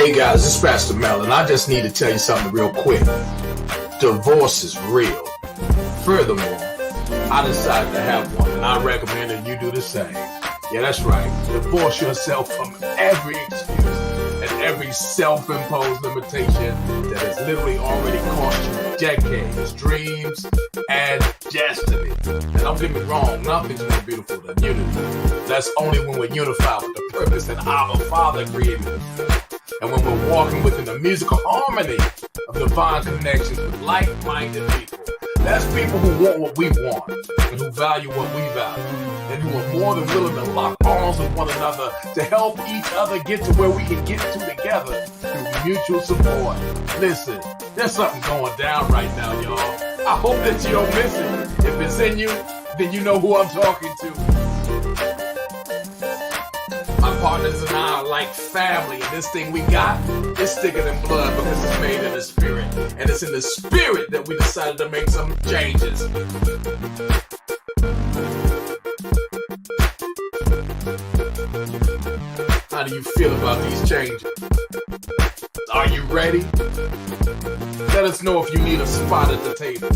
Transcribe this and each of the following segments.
Hey guys, this is Pastor Mel, and I just need to tell you something real quick. Divorce is real. Furthermore, I decided to have one, and I recommend that you do the same. Yeah, that's right. Divorce yourself from every excuse and every self-imposed limitation that has literally already cost you decades, dreams, and destiny. And don't get me wrong, nothing's more beautiful than unity. That's only when we're unified with the purpose that our Father created us. And when we're walking within the musical harmony of divine connections with like-minded people. That's people who want what we want and who value what we value and who are more than willing to lock arms with one another to help each other get to where we can get to together through mutual support. Listen, there's something going down right now, y'all. I hope that you don't miss it. If it's in you, then you know who I'm talking to. My partners and I are like family, and this thing we got is thicker than blood because it's made in the spirit. And it's in the spirit that we decided to make some changes. How do you feel about these changes? Are you ready? Let us know if you need a spot at the table.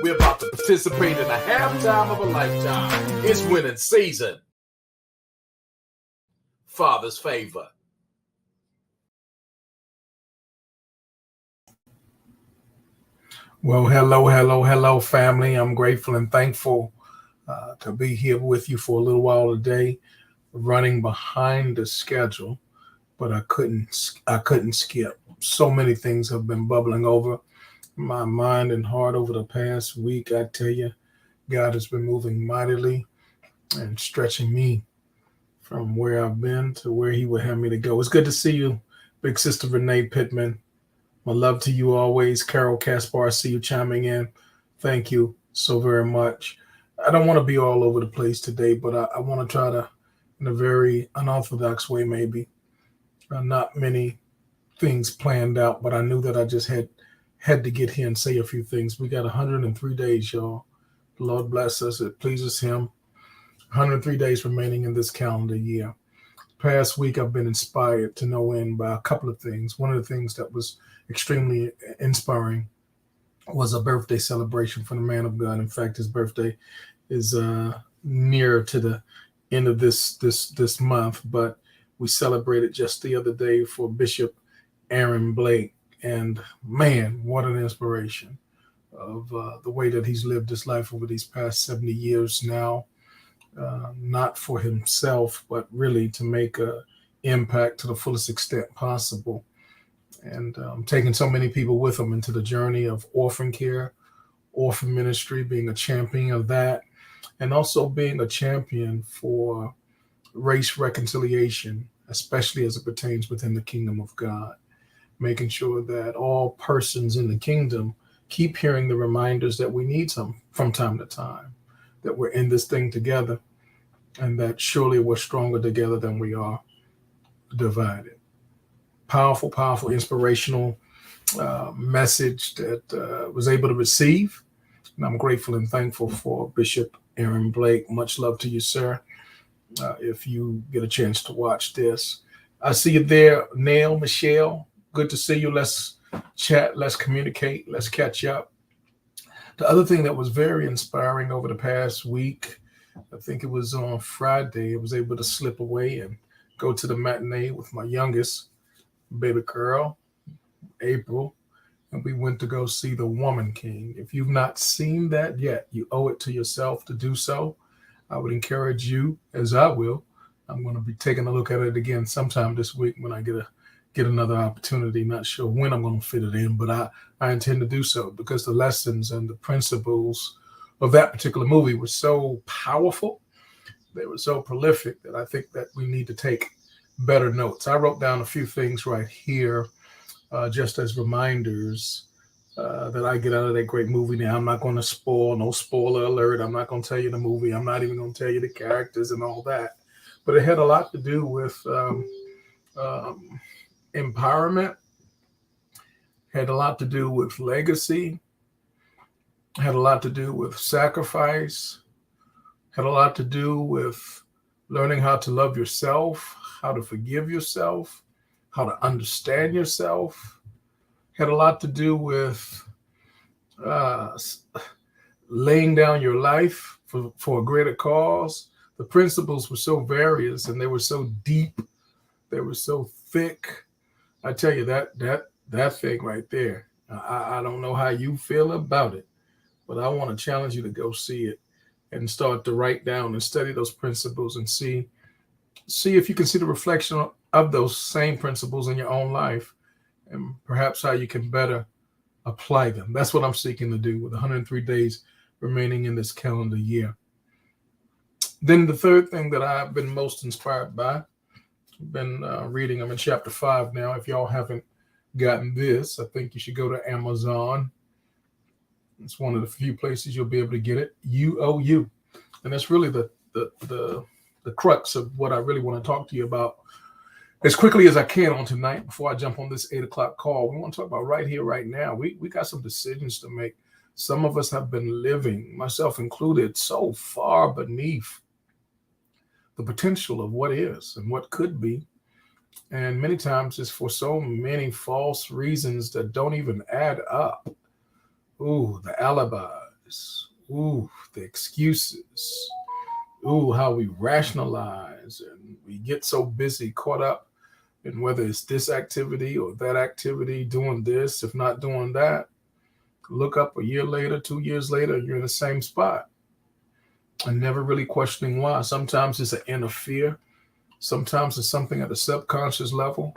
We're about to participate in a halftime of a lifetime. It's winning season. Father's favor. Well, hello, family. I'm grateful and thankful to be here with you for a little while today, running behind the schedule, but I couldn't skip. So many things have been bubbling over my mind and heart over the past week. I tell you, God has been moving mightily and stretching me from where I've been to where he would have me to go. It's good to see you, big sister Renee Pittman. My love to you always. Carol Caspar, I see you chiming in. Thank you so very much. I don't want to be all over the place today, but I want to try to, in a very unorthodox way maybe, not many things planned out, but I knew that I just had to get here and say a few things. We got 103 days, y'all. The Lord bless us. It pleases him. 103 days remaining in this calendar year. Past week, I've been inspired to no end by a couple of things. One of the things that was extremely inspiring was a birthday celebration for the man of God. In fact, his birthday is near to the end of this month, but we celebrated just the other day for Bishop Aaron Blake. And man, what an inspiration of the way that he's lived his life over these past 70 years now. Not for himself, but really to make an impact to the fullest extent possible. And taking so many people with him into the journey of orphan care, orphan ministry, being a champion of that, and also being a champion for race reconciliation, especially as it pertains within the kingdom of God, making sure that all persons in the kingdom keep hearing the reminders that we need some from time to time, that we're in this thing together, and that surely we're stronger together than we are divided. Powerful, inspirational message that was able to receive. And I'm grateful and thankful for Bishop Aaron Blake. Much love to you, sir. If you get a chance to watch this. I see you there, Nail, Michelle. Good to see you. Let's chat, let's communicate, let's catch up. The other thing that was very inspiring over the past week, I think it was on Friday, I was able to slip away and go to the matinee with my youngest baby girl, April, and we went to go see The Woman King. If you've not seen that yet, you owe it to yourself to do so. I would encourage you, as I will. I'm going to be taking a look at it again sometime this week when I get another opportunity. Not sure when I'm going to fit it in, but I intend to do so because the lessons and the principles of that particular movie were so powerful. They were so prolific that I think that we need to take better notes. I wrote down a few things right here just as reminders that I get out of that great movie. Now, I'm not going to spoil, no spoiler alert. I'm not going to tell you the movie. I'm not even going to tell you the characters and all that. But it had a lot to do with empowerment, had a lot to do with legacy, had a lot to do with sacrifice, had a lot to do with learning how to love yourself, how to forgive yourself, how to understand yourself. Had a lot to do with uh, laying down your life for a greater cause. The principles were so various and they were so deep, they were so thick. I tell you that thing right there. I don't know how you feel about it, but I want to challenge you to go see it and start to write down and study those principles and see if you can see the reflection of those same principles in your own life and perhaps how you can better apply them. That's what I'm seeking to do with 103 days remaining in this calendar year. Then the third thing that I've been most inspired by, I've been reading, I'm in chapter 5 now. If y'all haven't gotten this, I think you should go to Amazon. It's one of the few places you'll be able to get it. UOU. And that's really the crux of what I really want to talk to you about as quickly as I can on tonight before I jump on this 8 o'clock call. We want to talk about right here, right now. We got some decisions to make. Some of us have been living, myself included, so far beneath the potential of what is and what could be. And many times it's for so many false reasons that don't even add up. Ooh, the alibis. Ooh, the excuses. Ooh, how we rationalize and we get so busy, caught up in whether it's this activity or that activity, doing this, if not doing that. Look up a year later, 2 years later, you're in the same spot and never really questioning why. Sometimes it's an inner fear. Sometimes it's something at the subconscious level.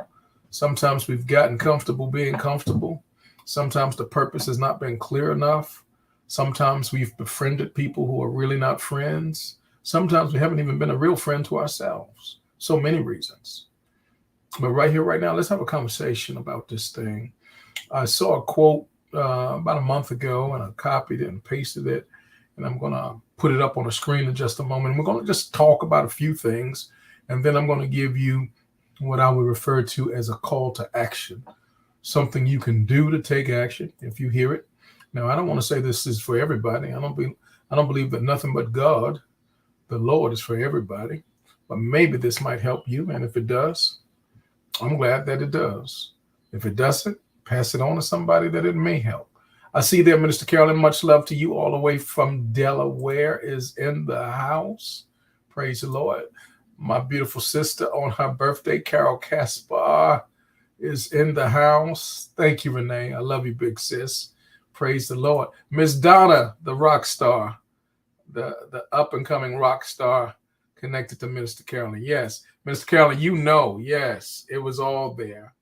Sometimes we've gotten comfortable being comfortable. Sometimes the purpose has not been clear enough. Sometimes we've befriended people who are really not friends. Sometimes we haven't even been a real friend to ourselves. So many reasons. But right here, right now, let's have a conversation about this thing. I saw a quote about a month ago, and I copied it and pasted it. And I'm going to put it up on the screen in just a moment. We're going to just talk about a few things. And then I'm going to give you what I would refer to as a call to action. Something you can do to take action if you hear it. Now, I don't want to say this is for everybody. I don't believe that nothing but God, the Lord, is for everybody. But maybe this might help you. And if it does, I'm glad that it does. If it doesn't, pass it on to somebody that it may help. I see there, Minister Carolyn, much love to you all the way from Delaware is in the house. Praise the Lord. My beautiful sister on her birthday, Carol Caspar, is in the house. Thank you, Renee. I love you, big sis. Praise the Lord. Miss Donna, the rock star, the up-and-coming rock star connected to Minister Carolyn. Yes, Minister Carolyn, yes, it was all there.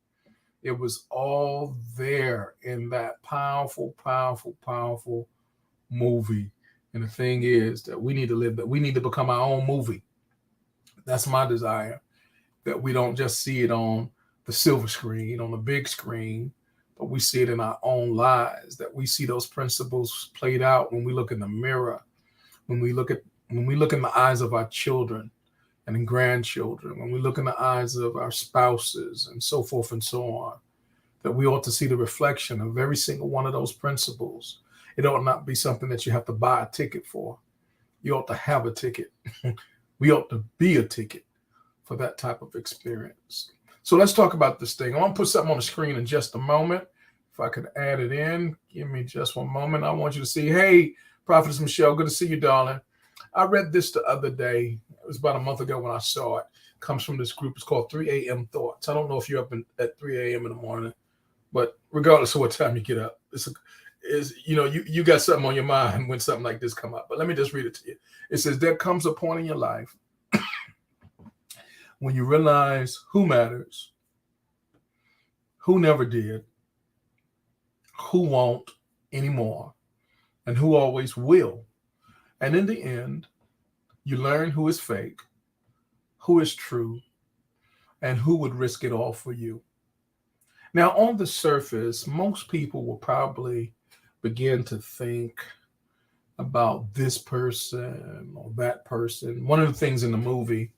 It was all there in that powerful, powerful, powerful movie. And the thing is that we need to live that. We need to become our own movie. That's my desire, that we don't just see it on the silver screen, on the big screen, but we see it in our own lives, that we see those principles played out when we look in the mirror, when we look in the eyes of our children and grandchildren, when we look in the eyes of our spouses and so forth and so on, that we ought to see the reflection of every single one of those principles. It ought not be something that you have to buy a ticket for. You ought to have a ticket. We ought to be a ticket for that type of experience. So let's talk about this thing. I want to put something on the screen in just a moment. If I could add it in, give me just one moment. I want you to see, hey, Prophetess Michelle, good to see you, darling. I read this the other day. It was about a month ago when I saw it. It comes from this group. It's called 3 a.m. Thoughts. I don't know if you're up at 3 a.m. in the morning, but regardless of what time you get up, you got something on your mind when something like this come up. But let me just read it to you. It says, there comes a point in your life when you realize who matters, who never did, who won't anymore, and who always will. And in the end, you learn who is fake, who is true, and who would risk it all for you. Now, on the surface, most people will probably begin to think about this person or that person. One of the things in the movie,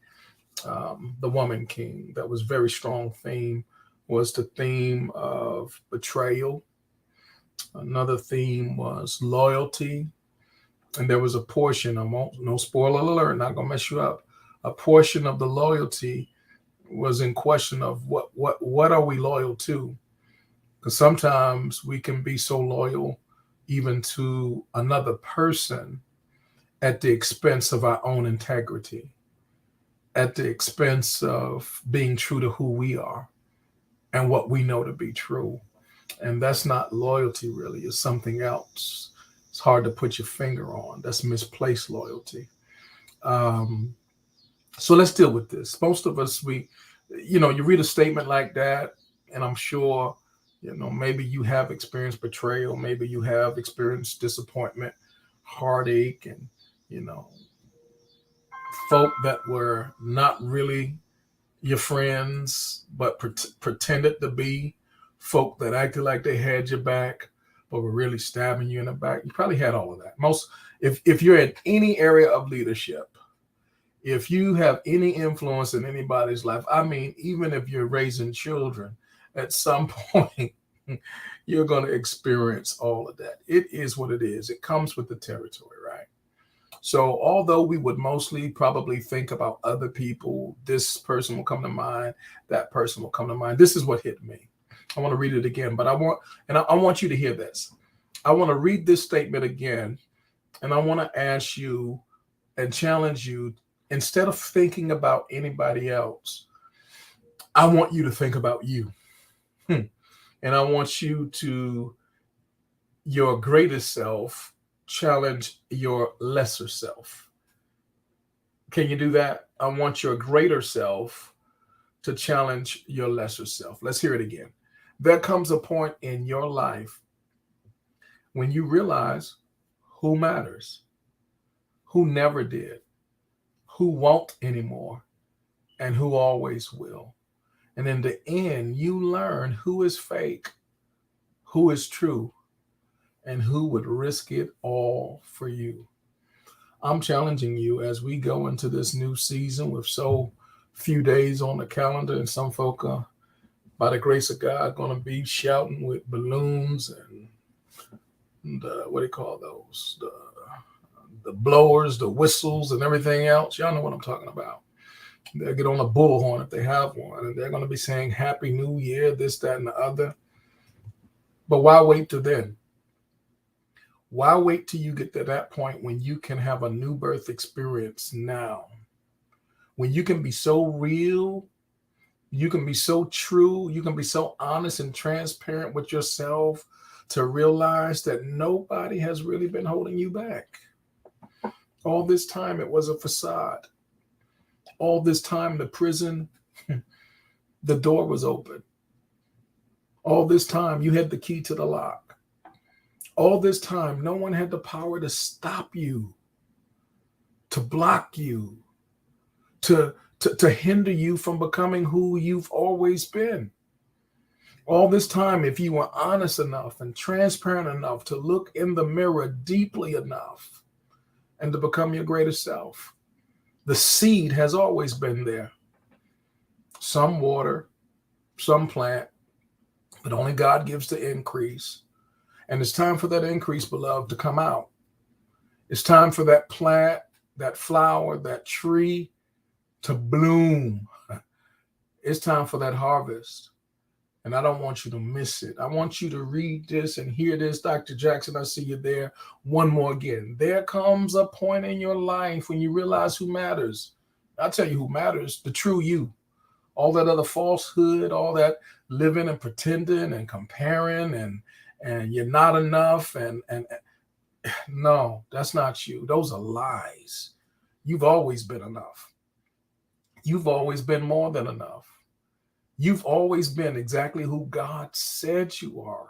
The Woman King, that was very strong theme was the theme of betrayal. Another theme was loyalty. And there was a portion, no spoiler alert, not going to mess you up, a portion of the loyalty was in question of what are we loyal to? Because sometimes we can be so loyal even to another person at the expense of our own integrity, at the expense of being true to who we are and what we know to be true. And that's not loyalty, really. It's something else. It's hard to put your finger on. That's misplaced loyalty. Um, so let's deal with this. Most of us, you read a statement like that, and I'm sure, maybe you have experienced betrayal, maybe you have experienced disappointment, heartache, and, you know, folk that were not really your friends, but pretended to be, folk that acted like they had your back, but were really stabbing you in the back. You probably had all of that. If you're in any area of leadership, if you have any influence in anybody's life, I mean, even if you're raising children, at some point, you're going to experience all of that. It is what it is. It comes with the territory, right? So, although we would mostly probably think about other people, this person will come to mind, that person will come to mind. This is what hit me. I want to read it again, but I want you to hear this. I want to read this statement again, and I want to ask you and challenge you, instead of thinking about anybody else, I want you to think about you. And I want you to, your greatest self, challenge your lesser self. Can you do that? I want your greater self to challenge your lesser self. Let's hear it again. There comes a point in your life when you realize who matters, who never did, who won't anymore, and who always will. And in the end, you learn who is fake, who is true, and who would risk it all for you. I'm challenging you as we go into this new season with so few days on the calendar, and some folk are, by the grace of God, going to be shouting with balloons and what do you call those? The blowers, the whistles, and everything else. Y'all know what I'm talking about. They'll get on a bullhorn if they have one, and they're going to be saying Happy New Year, this, that, and the other. But why wait till then? Why wait till you get to that point when you can have a new birth experience now? When you can be so real, you can be so true, you can be so honest and transparent with yourself to realize that nobody has really been holding you back. All this time, it was a facade. All this time, the prison, the door was open. All this time, you had the key to the lock. All this time, no one had the power to stop you, to block you, to hinder you from becoming who you've always been. All this time, if you were honest enough and transparent enough to look in the mirror deeply enough and to become your greatest self, the seed has always been there. Some water, some plant, but only God gives the increase. And it's time for that increase, beloved, to come out. It's time for that plant, that flower, that tree to bloom. It's time for that harvest. And I don't want you to miss it. I want you to read this and hear this. Dr. Jackson, I see you there. One more again. There comes a point in your life when you realize who matters. I'll tell you who matters, the true you. All that other falsehood, all that living and pretending and comparing and you're not enough and no, that's not you. Those are lies. You've always been enough. You've always been more than enough. You've always been exactly who God said you are.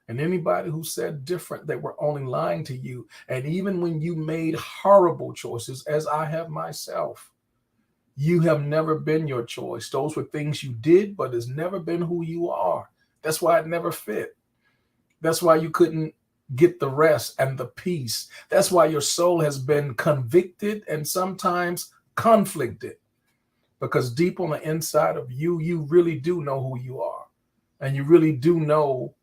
And anybody who said different, they were only lying to you. And even when you made horrible choices, as I have myself, you have never been your choice. Those were things you did, but it's never been who you are. That's why it never fit. That's why you couldn't get the rest and the peace. That's why your soul has been convicted and sometimes conflicted. Because deep on the inside of you, you really do know who you are. And you really do know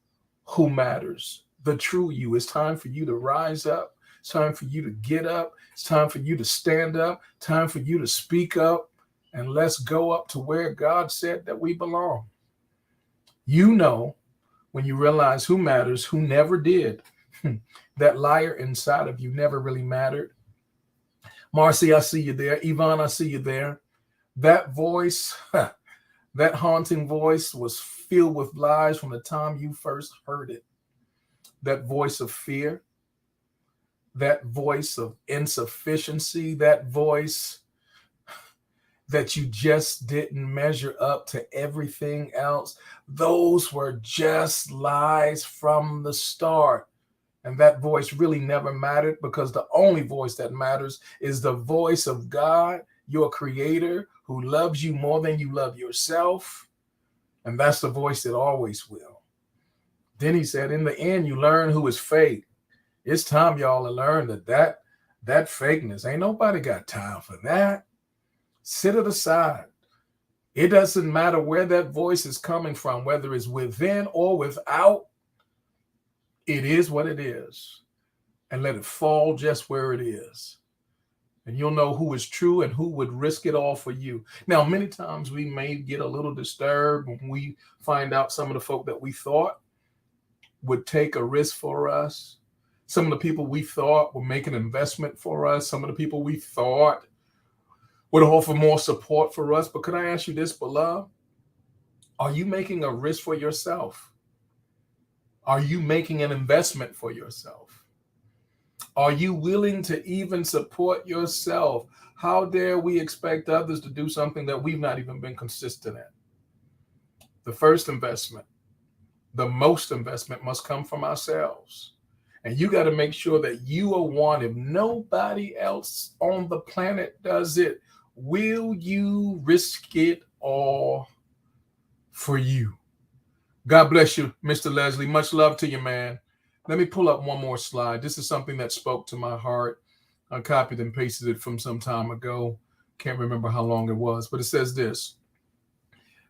who matters. The true you. It's time for you to rise up. It's time for you to get up. It's time for you to stand up. Time for you to speak up and let's go up to where God said that we belong. You know, when you realize who matters, who never did. That liar inside of you never really mattered. Marcy, I see you there. Yvonne, I see you there. That voice, that haunting voice was filled with lies from the time you first heard it. That voice of fear, that voice of insufficiency, that voice that you just didn't measure up to everything else. Those were just lies from the start. And that voice really never mattered, because the only voice that matters is the voice of God, your creator, who loves you more than you love yourself. And that's the voice that always will. Then he said, in the end, you learn who is fake. It's time, y'all, to learn that fakeness, ain't nobody got time for that. Sit it aside. It doesn't matter where that voice is coming from, whether it's within or without. It is what it is. And let it fall just where it is. And you'll know who is true and who would risk it all for you. Now, many times we may get a little disturbed when we find out some of the folk that we thought would take a risk for us. Some of the people we thought would make an investment for us. Some of the people we thought would offer more support for us. But could I ask you this, beloved? Are you making a risk for yourself? Are you making an investment for yourself? Are you willing to even support yourself? How dare we expect others to do something that we've not even been consistent in? The first investment, the most investment must come from ourselves. And you got to make sure that you are one. If nobody else on the planet does it, will you risk it all for you? God bless you, Mr. Leslie. Much love to you, man. Let me pull up one more slide. This is something that spoke to my heart. I copied and pasted it from some time ago. Can't remember how long it was, but it says this.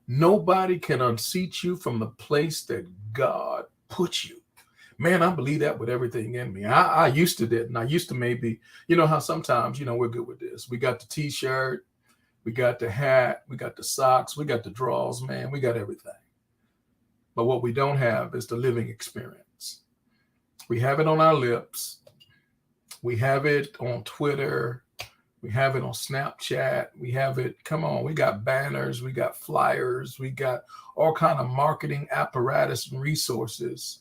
Nobody can unseat you from the place that God put you. Man, I believe that with everything in me. I used to didn't. I used to maybe, you know how sometimes, we're good with this. We got the t-shirt, we got the hat, we got the socks, we got the drawers, man. We got everything. But what we don't have is the living experience. We have it on our lips. We have it on Twitter. We have it on Snapchat. We have it, come on, we got banners, we got flyers, we got all kind of marketing apparatus and resources,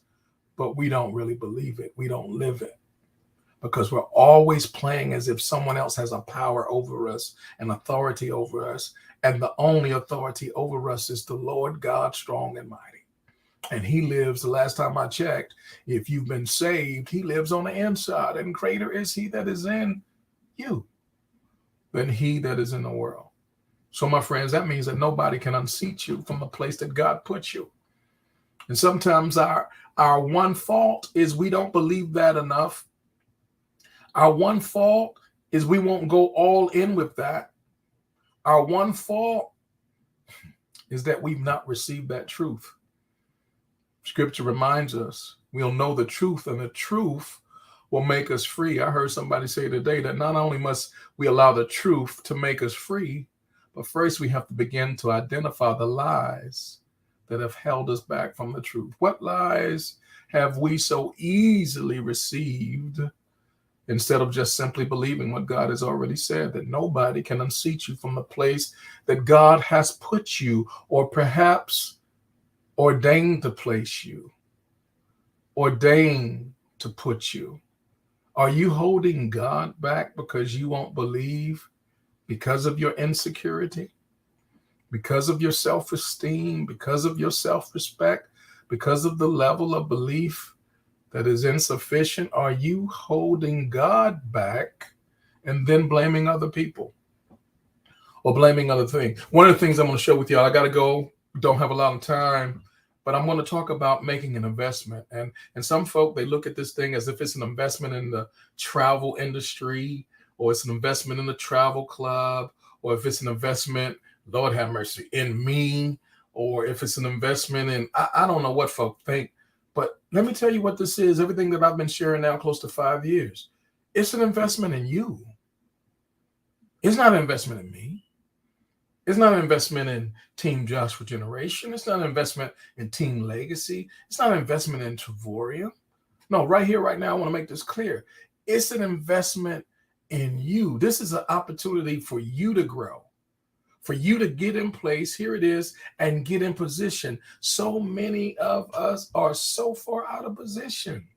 but we don't really believe it. We don't live it, because we're always playing as if someone else has a power over us, an authority over us. And the only authority over us is the Lord God, strong and mighty. And he lives, the last time I checked, if you've been saved, he lives on the inside, and greater is he that is in you than he that is in the world. So my friends, that means that nobody can unseat you from the place that God put you. And sometimes our one fault is we don't believe that enough. Our one fault is we won't go all in with that. Our one fault is that we've not received that truth. Scripture reminds us we'll know the truth, and the truth will make us free. I heard somebody say today that not only must we allow the truth to make us free, but first we have to begin to identify the lies that have held us back from the truth. What lies have we so easily received instead of just simply believing what God has already said, that nobody can unseat you from the place that God has put you, or perhaps ordained to place you, ordained to put you? Are you holding God back because you won't believe, because of your insecurity, because of your self-esteem, because of your self-respect, because of the level of belief that is insufficient? Are you holding God back and then blaming other people or blaming other things? One of the things I'm going to share with y'all, I got to go, don't have a lot of time, but I'm going to talk about making an investment. And some folk, they look at this thing as if it's an investment in the travel industry, or it's an investment in the travel club, or if it's an investment, Lord have mercy, in me, or if it's an investment in, I don't know what folk think. But let me tell you what this is. Everything that I've been sharing now close to 5 years, it's an investment in you. It's not an investment in me. It's not an investment in Team Joshua Generation. It's not an investment in Team Legacy. It's not an investment in Trevorium. No, right here, right now, I want to make this clear. It's an investment in you. This is an opportunity for you to grow, for you to get in place. Here it is, and get in position. So many of us are so far out of position.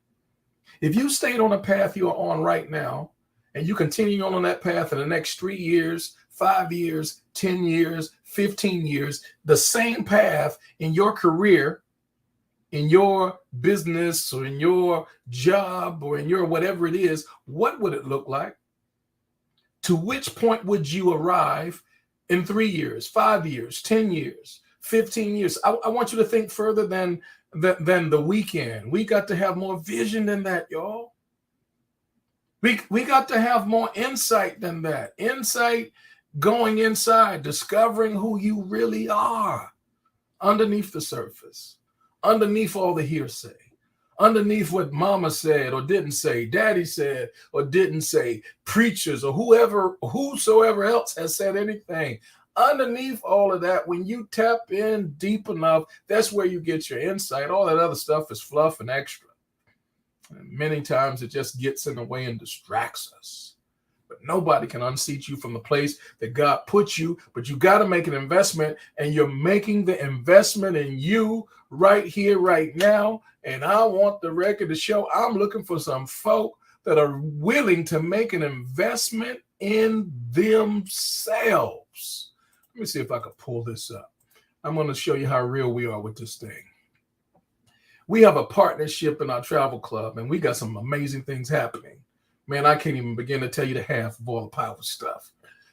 If you stayed on the path you're on right now, and you continue on that path in the next 3 years, 5 years, 10 years, 15 years, the same path in your career, in your business, or in your job, or in your whatever it is, what would it look like? To which point would you arrive in 3 years, 5 years, 10 years, 15 years? I want you to think further than the weekend. We got to have more vision than that, y'all. We got to have more insight than that. Insight, going inside, discovering who you really are underneath the surface, underneath all the hearsay, underneath what mama said or didn't say, daddy said or didn't say, preachers or whosoever else has said anything. Underneath all of that, when you tap in deep enough, that's where you get your insight. All that other stuff is fluff and extra. And many times it just gets in the way and distracts us. But nobody can unseat you from the place that God put you. But you got to make an investment, and you're making the investment in you right here, right now. And I want the record to show I'm looking for some folk that are willing to make an investment in themselves. Let me see if I can pull this up. I'm going to show you how real we are with this thing. We have a partnership in our travel club, and we got some amazing things happening. Man, I can't even begin to tell you the half of all the powerful stuff.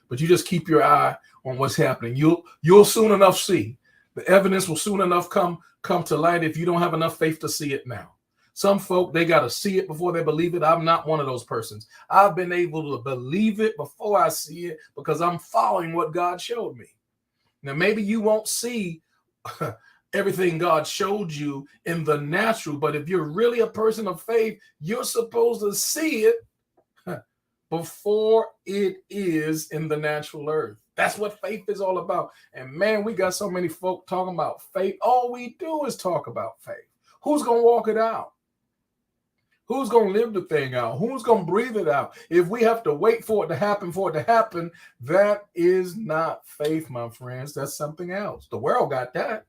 But you just keep your eye on what's happening. You'll soon enough see. The evidence will soon enough come to light if you don't have enough faith to see it now. Some folk, they got to see it before they believe it. I'm not one of those persons. I've been able to believe it before I see it because I'm following what God showed me. Now, maybe you won't see everything God showed you in the natural, but if you're really a person of faith, you're supposed to see it before it is in the natural earth. That's what faith is all about. And man, we got so many folk talking about faith. All we do is talk about faith. Who's going to walk it out? Who's going to live the thing out? Who's going to breathe it out? If we have to wait for it to happen, that is not faith, my friends. That's something else. The world got that.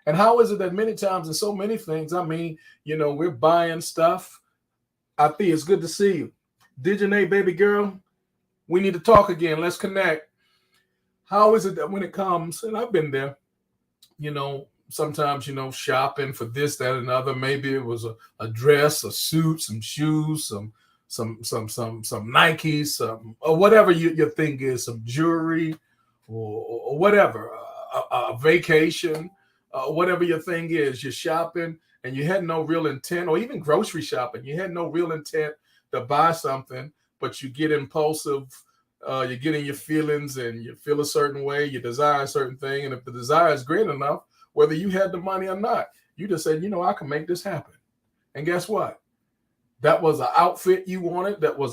And how is it that many times in so many things, we're buying stuff. Althea, it's good to see you. Dijonay, baby girl, we need to talk again. Let's connect. How is it that when it comes, and I've been there, sometimes, shopping for this, that, and other. Maybe it was a dress, a suit, some shoes, some Nikes, or whatever your thing is, some jewelry, or whatever, a vacation, whatever your thing is. You're shopping and you had no real intent, or even grocery shopping. You had no real intent to buy something, but you get impulsive. You get in your feelings and you feel a certain way. You desire a certain thing, and if the desire is great enough, whether you had the money or not, you just said, I can make this happen. And guess what? That was an outfit you wanted. That was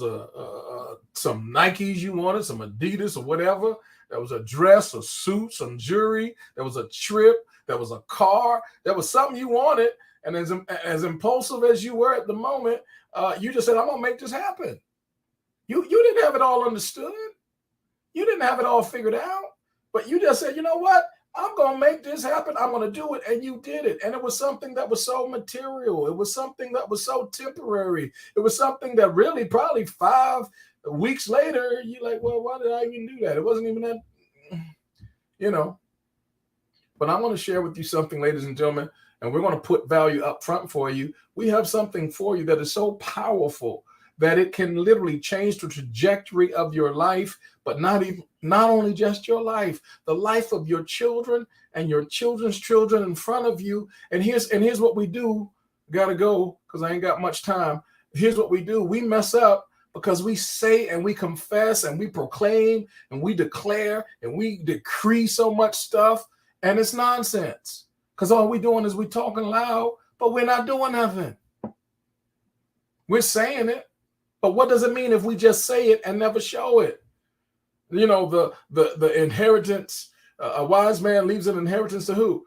some Nikes you wanted, some Adidas or whatever. That was a dress, a suit, some jewelry. That was a trip. That was a car. That was something you wanted. And as impulsive as you were at the moment, you just said, I'm going to make this happen. You didn't have it all understood. You didn't have it all figured out. But you just said, you know what? I'm going to make this happen. I'm going to do it. And you did it. And it was something that was so material. It was something that was so temporary. It was something that really probably 5 weeks later, you're like, well, why did I even do that? It wasn't even that, But I want to share with you something, ladies and gentlemen, and we're going to put value up front for you. We have something for you that is so powerful that it can literally change the trajectory of your life, but not only just your life, the life of your children and your children's children in front of you. And here's what we do. Gotta go because I ain't got much time. Here's what we do. We mess up because we say and we confess and we proclaim and we declare and we decree so much stuff, and it's nonsense. Because all we're doing is we're talking loud, but we're not doing nothing. We're saying it. But what does it mean if we just say it and never show it? The inheritance A wise man leaves an inheritance to who?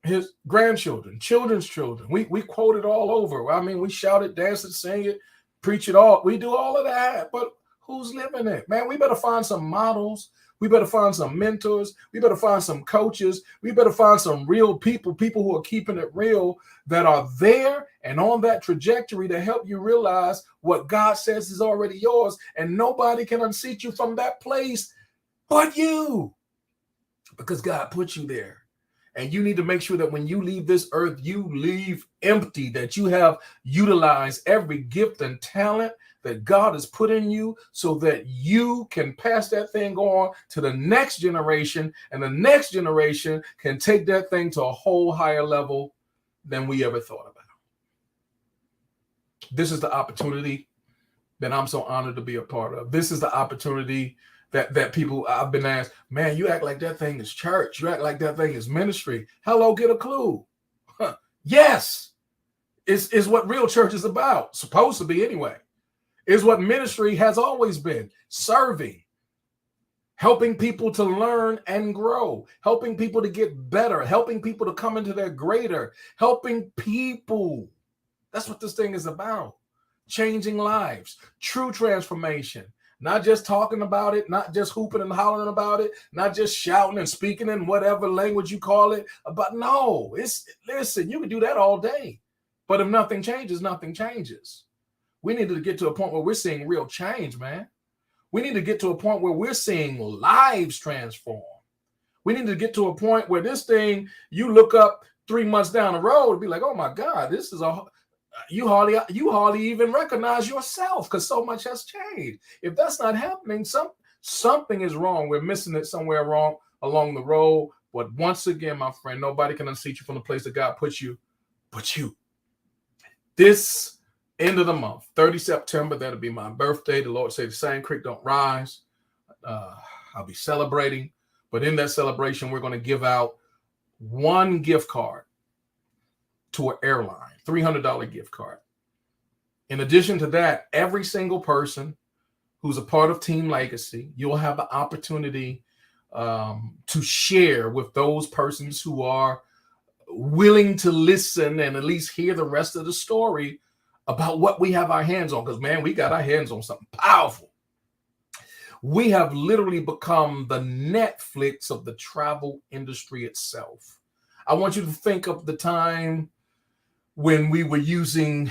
His grandchildren, children's children. We quote it all over. I mean, we shout it, dance it, sing it, preach it all. We do all of that. But who's living it? Man, we better find some models. We better find some mentors. We better find some coaches. We better find some real people who are keeping it real, that are there and on that trajectory to help you realize what God says is already yours. And nobody can unseat you from that place but you, because God put you there. And you need to make sure that when you leave this earth, you leave empty, that you have utilized every gift and talent that God has put in you, so that you can pass that thing on to the next generation, and the next generation can take that thing to a whole higher level than we ever thought about. This is the opportunity that I'm so honored to be a part of. This is the opportunity that people, I've been asked, man, you act like that thing is church. You act like that thing is ministry. Hello, get a clue. Huh. Yes, is what real church is about. Supposed to be anyway. Is what ministry has always been. Serving. Helping people to learn and grow. Helping people to get better. Helping people to come into their greater. Helping people. That's what this thing is about. Changing lives. True transformation. Not just talking about it, not just hooping and hollering about it, not just shouting and speaking in whatever language you call it. But no, listen, you can do that all day. But if nothing changes, nothing changes. We need to get to a point where we're seeing real change, man. We need to get to a point where we're seeing lives transform. We need to get to a point where this thing, you look up 3 months down the road and be like, oh my God, this is you hardly even recognize yourself, because so much has changed. If that's not happening, something is wrong. We're missing it somewhere wrong along the road. But once again, my friend, nobody can unseat you from the place that God puts you but you. This end of the month, 30 September, that'll be my birthday. The Lord said the same creek don't rise. I'll be celebrating. But in that celebration, we're going to give out one gift card to an airline, $300 gift card. In addition to that, every single person who's a part of Team Legacy, you'll have the opportunity to share with those persons who are willing to listen and at least hear the rest of the story about what we have our hands on. Because, man, we got our hands on something powerful. We have literally become the Netflix of the travel industry itself. I want you to think of the time when we were using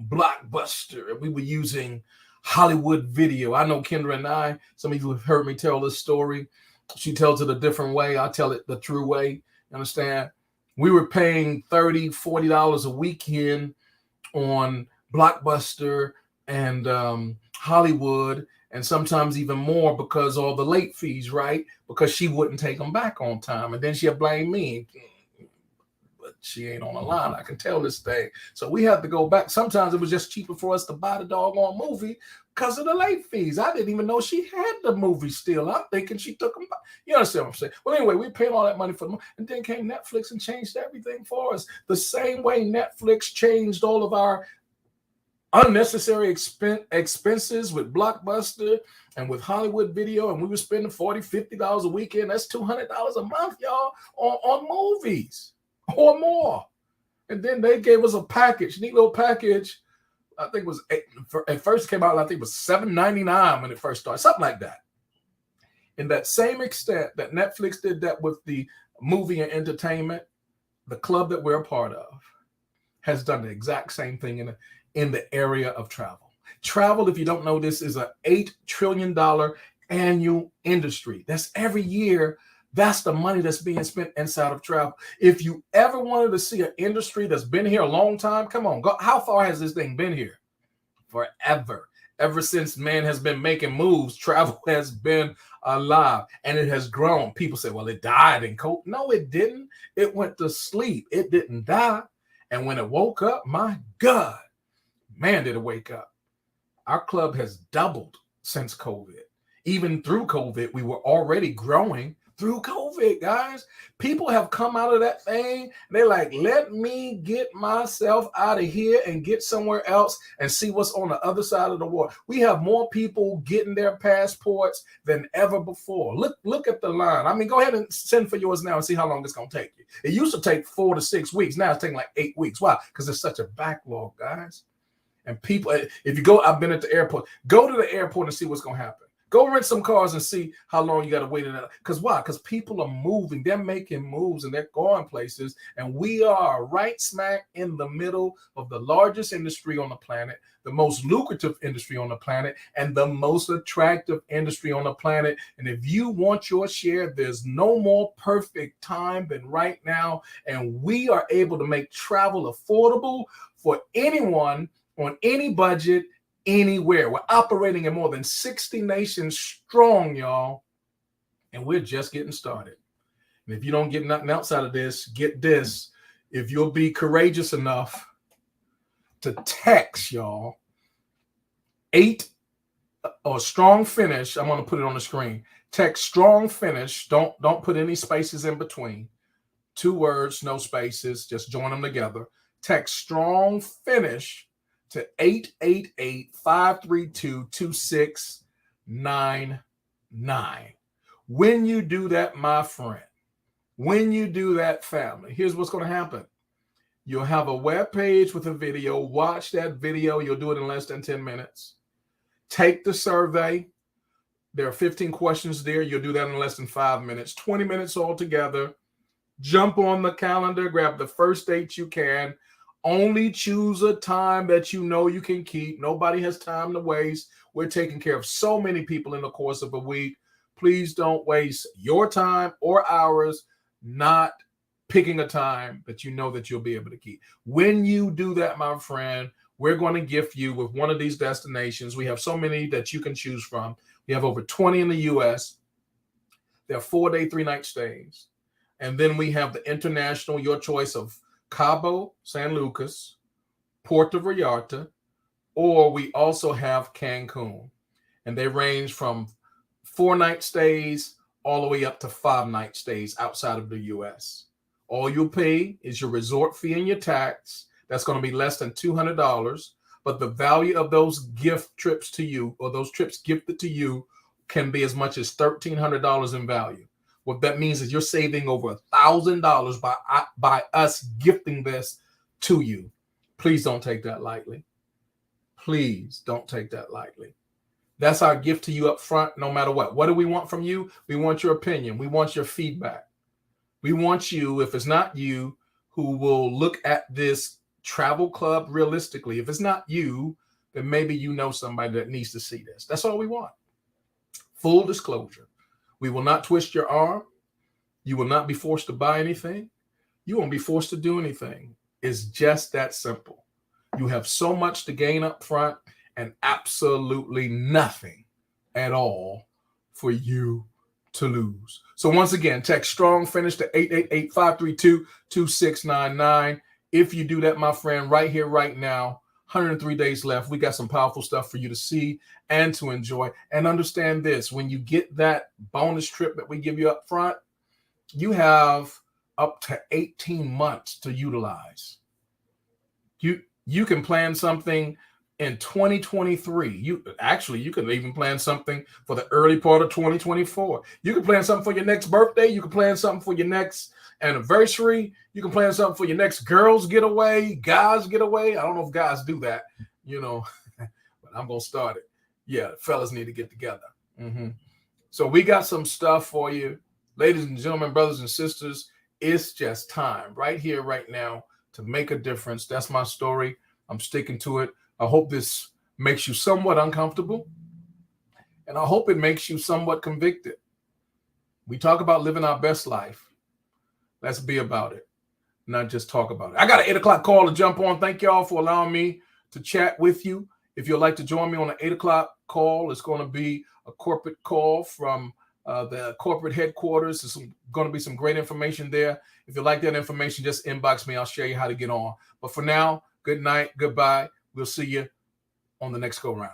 Blockbuster, we were using Hollywood Video. I know Kendra and I, some of you have heard me tell this story. She tells it a different way. I tell it the true way. You understand? We were paying $30, $40 a weekend on Blockbuster and Hollywood, and sometimes even more because all the late fees, right? Because she wouldn't take them back on time. And then she'll blame me. But she ain't on the line. I can tell this thing. So we had to go back. Sometimes it was just cheaper for us to buy the doggone movie because of the late fees. I didn't even know she had the movie still. I'm thinking she took them back. You understand what I'm saying? Well, anyway, we paid all that money for them. And then came Netflix and changed everything for us. The same way Netflix changed all of our unnecessary expenses with Blockbuster and with Hollywood Video, and we were spending $40, $50 a weekend. That's $200 a month, y'all, on movies or more. And then they gave us a package, neat little package. I think it was at first came out, I think it was $7.99 when it first started, something like that. In that same extent that Netflix did that with the movie and entertainment, the club that we're a part of has done the exact same thing in the area of travel. Travel, if you don't know this, is an $8 trillion annual industry. That's every year. That's the money that's being spent inside of travel. If you ever wanted to see an industry that's been here a long time, come on. Go, how far has this thing been here? Forever. Ever since man has been making moves, travel has been alive and it has grown. People say, well, it died in COVID. No, it didn't. It went to sleep. It didn't die. And when it woke up, my God, man, did it wake up. Our club has doubled since COVID. Even through COVID, we were already growing, through COVID, guys. People have come out of that thing. They're like, let me get myself out of here and get somewhere else and see what's on the other side of the world. We have more people getting their passports than ever before. Look at the line. I mean, go ahead and send for yours now and see how long it's going to take you. It used to take 4 to 6 weeks. Now it's taking like 8 weeks. Why? Because there's such a backlog, guys. And people, if you go, I've been at the airport. Go to the airport and see what's going to happen. Go rent some cars and see how long you got to wait in that. Because why? Because people are moving. They're making moves and they're going places. And we are right smack in the middle of the largest industry on the planet, the most lucrative industry on the planet, and the most attractive industry on the planet. And if you want your share, there's no more perfect time than right now. And we are able to make travel affordable for anyone on any budget, anywhere. We're operating in more than 60 nations strong, y'all. And we're just getting started. And if you don't get nothing outside of this, get this. If you'll be courageous enough to text, y'all, 8 or strong finish. I'm going to put it on the screen. Text strong finish. Don't put any spaces in between. 2 words, no spaces. Just join them together. Text strong finish to 888-532-2699. When you do that, my friend, when you do that, family, here's what's going to happen. You'll have a web page with a video. Watch that video. You'll do it in less than 10 minutes. Take the survey. There are 15 questions there. You'll do that in less than 5 minutes, 20 minutes altogether. Jump on the calendar. Grab the first date you can. Only choose a time that you know you can keep. Nobody has time to waste. We're taking care of so many people in the course of a week. Please don't waste your time or ours not picking a time that you know that you'll be able to keep. When you do that, my friend, we're going to gift you with one of these destinations. We have so many that you can choose from. We have over 20 in the U.S. They're 4-day, 3-night stays. And then we have the international, your choice of Cabo San Lucas, Puerto Vallarta, or we also have Cancun. And they range from 4-night stays all the way up to 5-night stays outside of the U.S. All you'll pay is your resort fee and your tax. That's going to be less than $200. But the value of those gift trips to you, or those trips gifted to you, can be as much as $1,300 in value. What that means is you're saving over $1,000 by us gifting this to you. Please don't take that lightly. Please don't take that lightly. That's our gift to you up front, no matter what. What do we want from you? We want your opinion. We want your feedback. We want you, if it's not you, who will look at this travel club realistically. If it's not you, then maybe you know somebody that needs to see this. That's all we want. Full disclosure. We will not twist your arm. You will not be forced to buy anything. You won't be forced to do anything. It's just that simple. You have so much to gain up front and absolutely nothing at all for you to lose. So once again, text strong finish to 888-532-2699. If you do that, my friend, right here, right now, 103 days left. We got some powerful stuff for you to see and to enjoy. And understand this, when you get that bonus trip that we give you up front, you have up to 18 months to utilize. You can plan something in 2023. You could even plan something for the early part of 2024. You can plan something for your next birthday. You can plan something for your next anniversary. You can plan something for your next girls getaway, guys getaway. I don't know if guys do that, but I'm going to start it. Yeah, fellas need to get together. So we got some stuff for you. Ladies and gentlemen, brothers and sisters, it's just time right here, right now to make a difference. That's my story. I'm sticking to it. I hope this makes you somewhat uncomfortable, and I hope it makes you somewhat convicted. We talk about living our best life. Let's be about it, not just talk about it. I got an 8 o'clock call to jump on. Thank y'all for allowing me to chat with you. If you'd like to join me on an 8 o'clock call, it's going to be a corporate call from the corporate headquarters. There's going to be some great information there. If you like that information, just inbox me. I'll share you how to get on. But for now, good night, goodbye. We'll see you on the next go round.